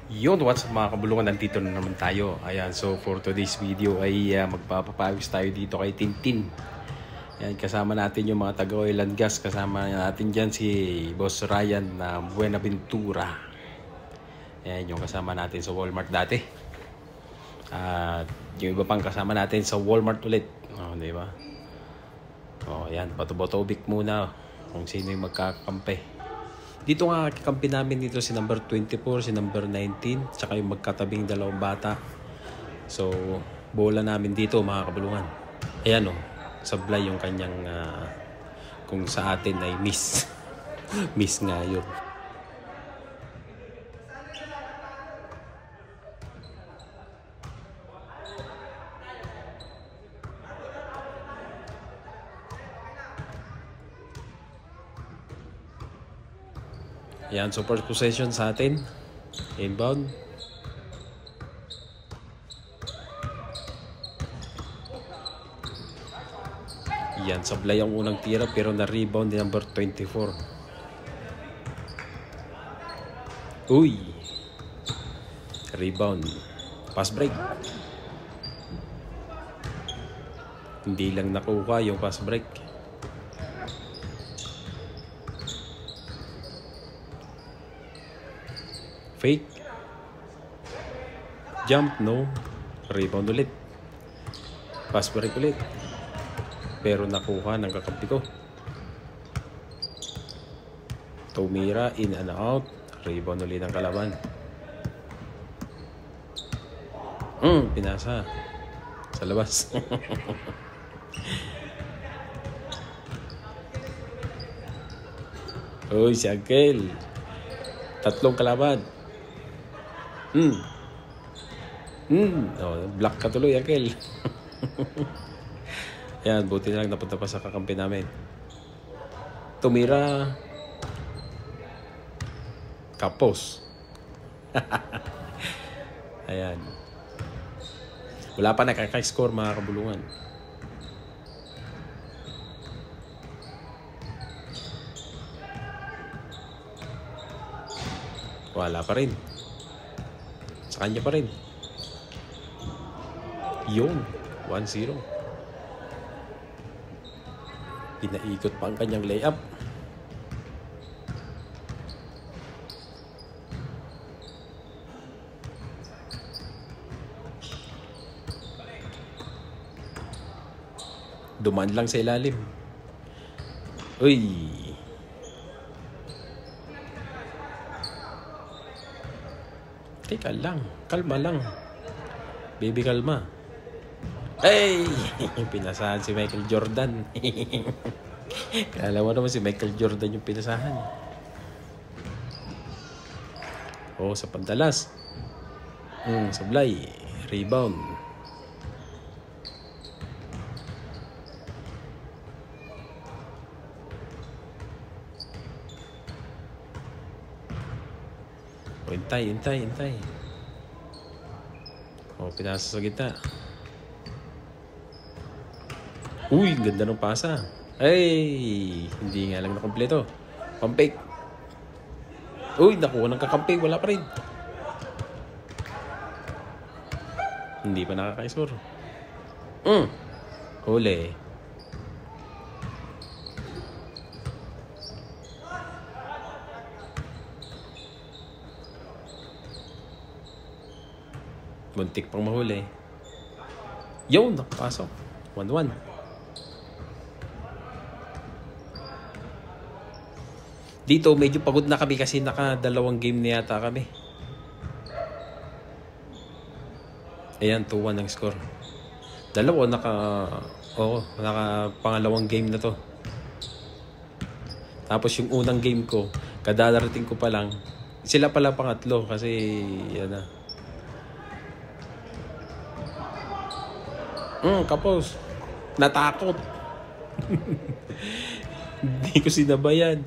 Yun, what's up mga kabulungan, nandito na naman tayo. Ayan, so for today's video ay magpapapawis tayo dito kay Tintin. Ayan, kasama natin yung mga taga-oil and gas. Kasama natin dyan si Boss Ryan na Buenaventura. Ayan, yung kasama natin sa Walmart dati. At yung iba pang kasama natin sa Walmart ulit. Di ba? Ayan, patubotobik muna kung sino yung magkakampi. Dito nga kakampi namin dito si number 24, si number 19, tsaka yung magkatabing dalawang bata. So, bola namin dito mga kabulungan. Ayan sablay yung kanyang kung sa atin ay miss. Miss nga yun. Ayan, so first possession sa atin. Inbound. Ayan, sablay ang unang tira pero na-rebound ni number 24. Uy! Rebound. Pass break. Hindi lang nakuha yung pass break. Fake. Jump, no. Rebound ulit. Pass break ulit. Pero nakuha ng kakampi ko. Tumira, in and out. Rebound ulit ng kalaban. Pinasa. Sa labas. Uy, si Uncle. Tatlong kalaban. Black ka tuloy, Uncle. Ayan, buti na lang napunta pa sa kakampi namin. Tumira. Kapos. Ayan. Wala pa nakaka-score mga kabulungan. Wala pa rin. Sa kanya pa rin. Yun. 1-0. Pinaikot pa ang kanyang layup. Dumaan lang sa ilalim. Uy! Teka lang. Kalma lang. Baby, kalma. Hey! Pinasahan si Michael Jordan. Kala mo naman si Michael Jordan yung pinasahan. Sa pantalas. Sablay. Rebound. Hintay. Pinasa sa gitna. Uy, ganda ng pasa. Hey, hindi nga lang nakompleto. Pampake. Uy, nakuha ng kakampi. Wala pa rin. Hindi pa nakaka-score. Huli. Muntik pang mahuli. Yun, nakapasok. 1-1. Dito, medyo pagod na kami kasi naka-2 game na yata kami. Ayan, 2-1 ang score. Naka-pangalawang game na to. Tapos yung unang game ko, kadadarating ko pa lang, sila pala pangatlo kasi yan na. Kapos. Natakot. Hindi ko sinabayan.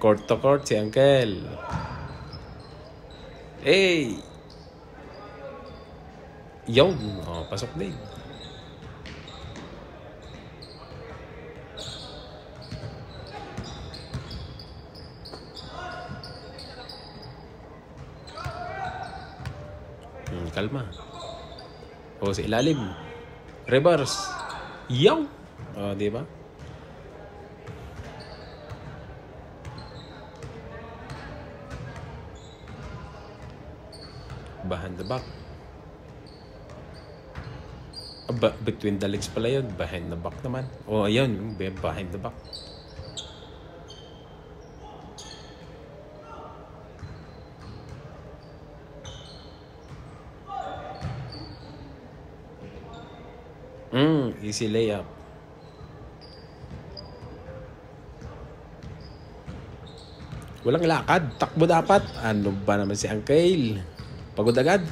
Court to court si Uncle. Hey! Yun. Pasok din. kalma. O, sa ilalim. Reverse. Yaw! O, diba? Behind the back. Between the legs pala yun. Behind the back naman. O, ayun. Behind the back. Easy layup. Walang lakad. Takbo dapat. Ano ba naman si Uncle? Pagod agad.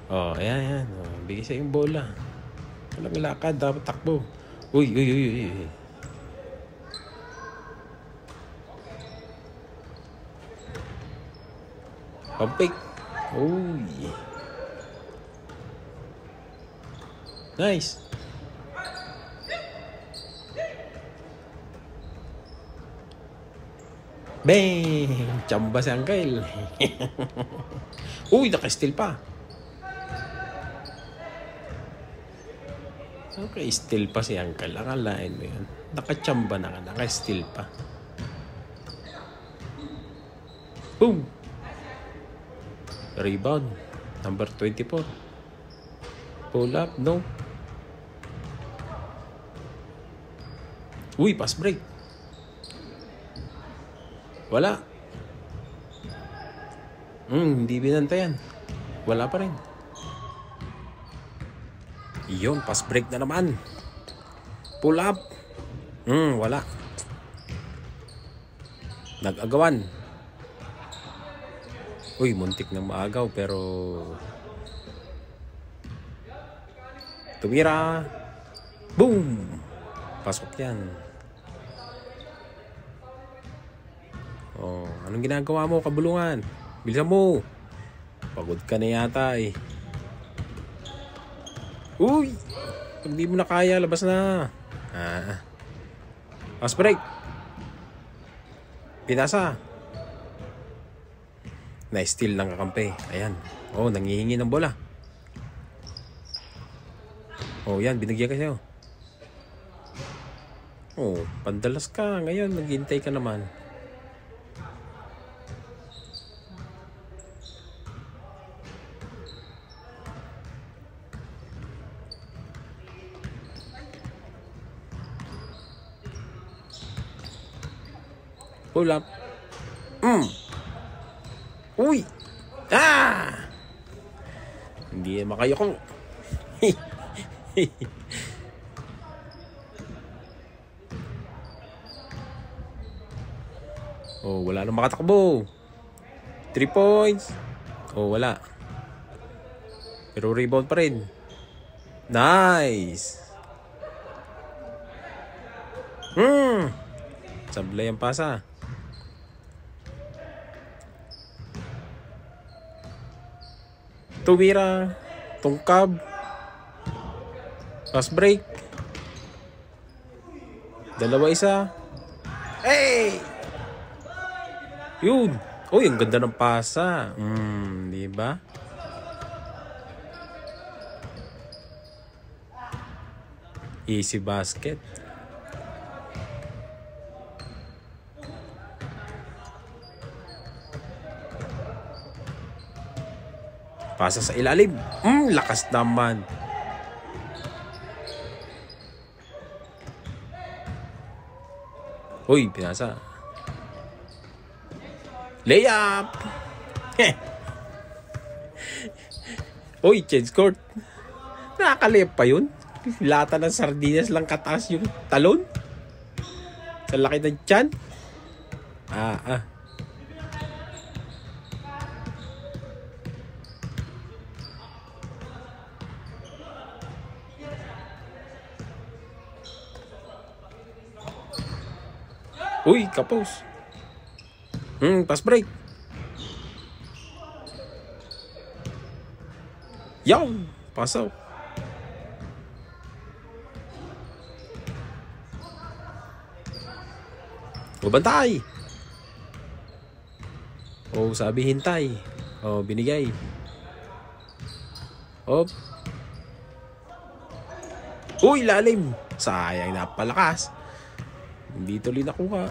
Oh, ayan. Oh, bigay siya yung bola. Walang lakad. Dapat takbo. Uy. Pampik. Uy. Nice. Bang! Chamba si Uncle. Uy, naka-steal pa. Naka-steal pa si Uncle. Akalain mo yun. Naka-chamba na nga. Naka-steal pa. Boom! Rebound. Number 24. Pull up. No. Uy, pass break. Wala. Hindi binantayan. Wala pa rin. Yun, pass break na naman. Pull up. Wala. Nag-agawan. Uy, muntik nang maagaw pero tumira. Boom! Pasok yan. Oh, anong ginagawa mo, kabulungan? Bilisan mo. Pagod ka na yata eh. Uy! Pag di mo na kaya, labas na. Pass break. Pinasa. Na-steal ng kakampi. Ayan. Oh, nangihingi ng bola. Oh, yan. Binigyan ka sa'yo. Oh, pandalas ka. Ngayon, naghihintay ka naman. Pull up. Uy! Hindi makayoko. Oh, wala nang makatakbo. 3 points. Oh, wala. Pero rebound pa rin. Nice. Sablay ang pasa. Tumira. Tungkab. Pass break. 2-1. Hey! Yun. Uy, ang ganda ng pasa. Di ba? Easy basket. Pasa sa ilalim. Lakas naman. Uy, pinasa. Layup! Uy, change court. Nakakalip pa yun. Lata ng sardinas lang kataas yung talon. Sa laki ng tiyan. Uy, kapos. Pass break. Yaw! Pasaw. Bantay. Oh, sabi hintay. Oh, binigay. Oh. Uy, lalim. Sayang, napalakas. Hindi tuloy nakuha.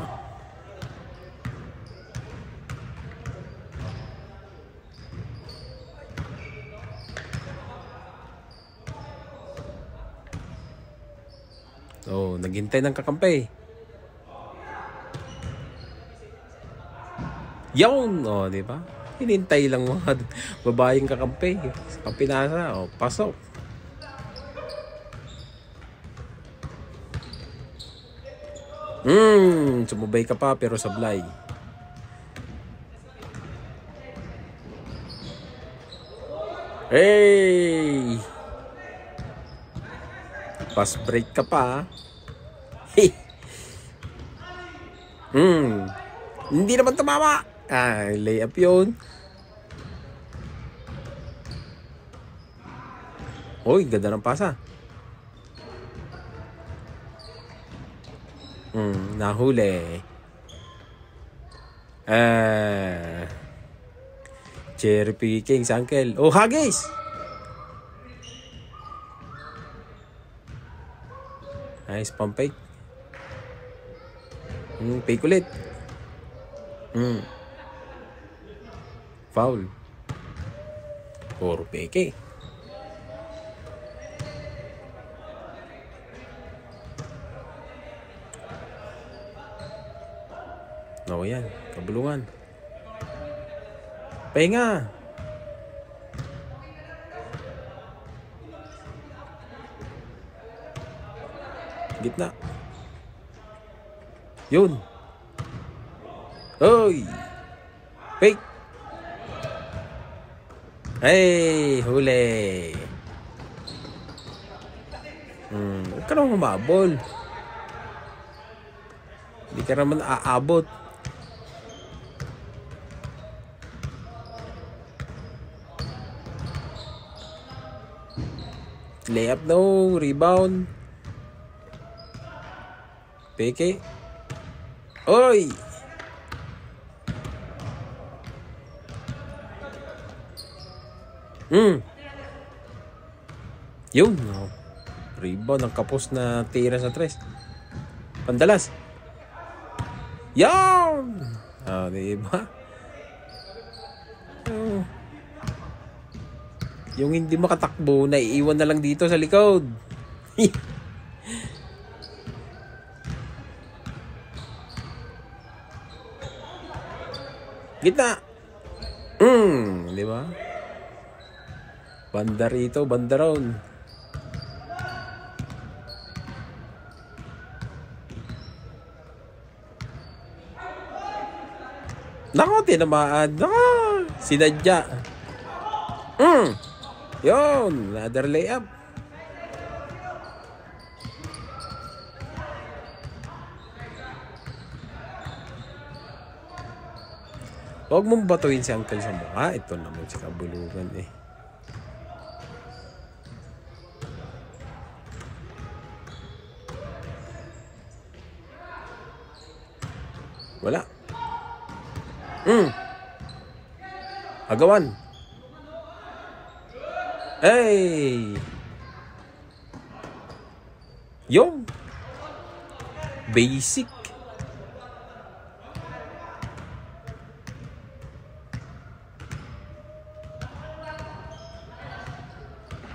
Oh, naghintay ng kakampi. Yawn! Oh, di ba? Hinintay lang mga babaeng kakampi. Sa kapinasa, oh, pasok. Sumubay ka pa pero sablay. Hey! Pass break ka pa. Hindi naman tumama. Layup yun. Uy, ganda ng pasa. Nahuli. Cherry picking sa uncle. Oh, hagis! Nice pump fake. Fake ulit. Foul. Puro peke. No, yan. Kabulungan. Pahinga. Gitna. Yun. Oy. Fake. Hey, huli. Huwag ka naman humabol. Hindi ka naman aabot. Layup no, rebound. Peke. Oy! Yun. Rebound ng kapos na tira sa tres. Pandalas. Yan! Diba? Yung hindi makatakbo, naiiwan na lang dito sa likod. Gitna. Di ba? Banda rito, banda ron. Nako, tinamaan. Nako, sinadya. Yun, another layup. Huwag mong batuin si uncle sa mukha. Ito naman si kabulugan eh. Wala. Agawan. Hey! Yung basic.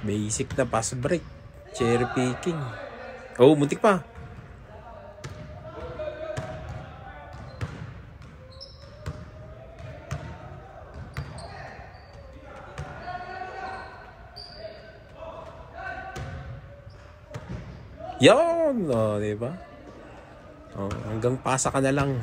Basic na pass break. Cherry picking. Oh, muntik pa. Yan! Oh, diba? Oh, hanggang pasa ka na lang.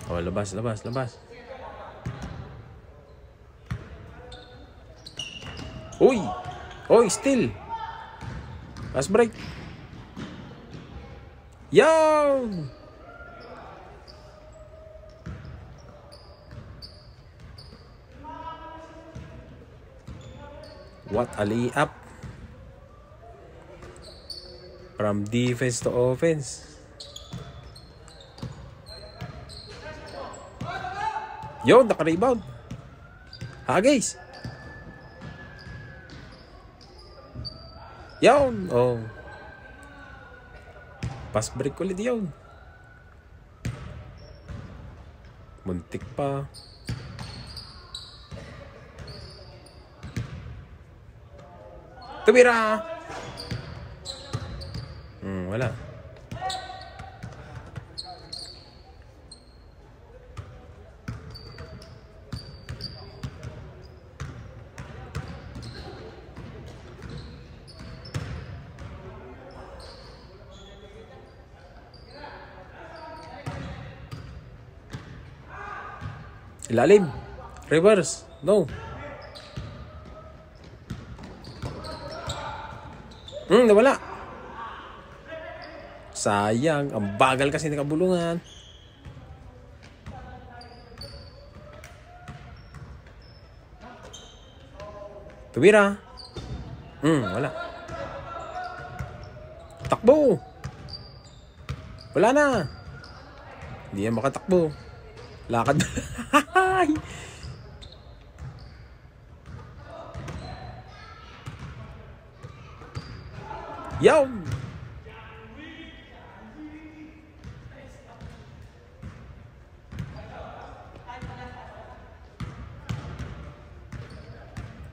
Oh, labas, labas, labas. Uy! Uy, still. Pass break. Yo! What a layup. From defense to offense. Yo, naka-rebound. Hagis. Yun. Oh. Pass break ulit yun. Muntik pa. Tumira. Wala. Ilalim. Reverse. No. Nawala. Sayang. Ang bagal kasi ng kabulungan. Tumira. Wala. Takbo. Wala na. Hindi yan makatakbo. Lakad. Yaw!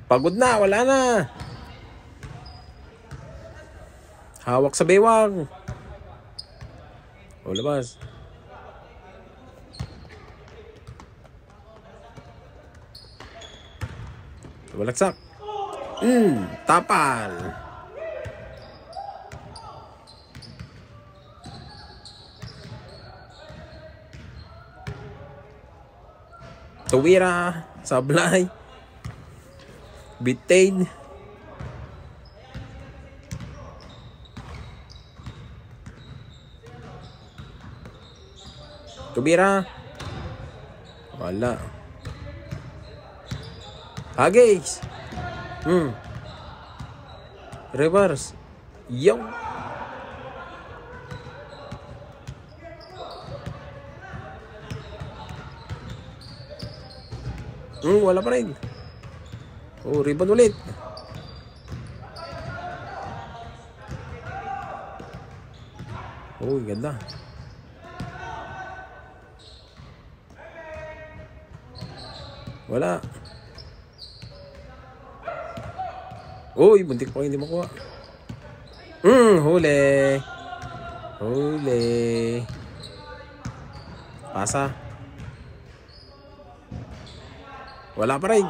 Pagod na, wala na. Hawak sa bewang. O, labas. Walagsak. Tapal. Tuwira. Sablay. Bitain. Tubira. Wala. Hagis. Reverse. Yo. Wala pa rin. Oh, rebound ulit. Oh, ganda. Wala. Uy, buntik pa hindi makuha. Huli. Huli. Pasa. Wala pa rin.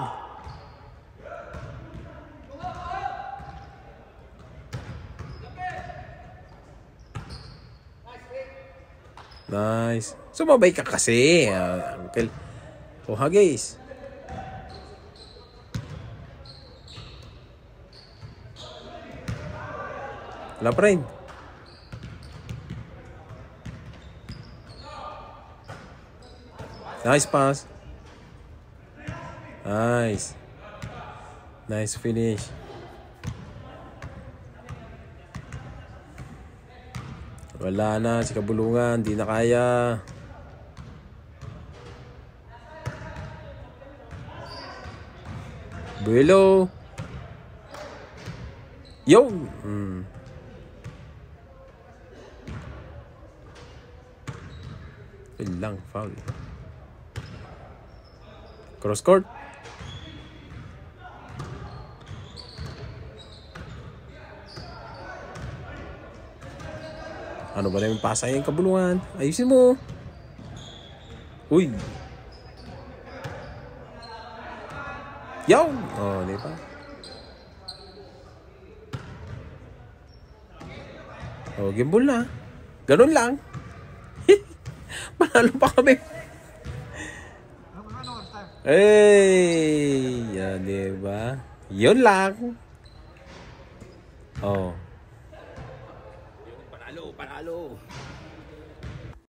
Nice. Sumabay ka kasi, Uncle. Oh, Hagis. Wala pa rin. Nice pass. Nice. Nice finish. Wala na si Kabulungan. Di na kaya. Buelo. Yo. Lang foul. Cross court. Ano ba na yung pasa yung Kabulungan? Ayusin mo. Uy. Yaw. Oh, di ba? Oh, gimbal na. Ganun lang. Panalo pa kami. Hey, yan, diba? Yun lang. Oh. Panalo, panalo.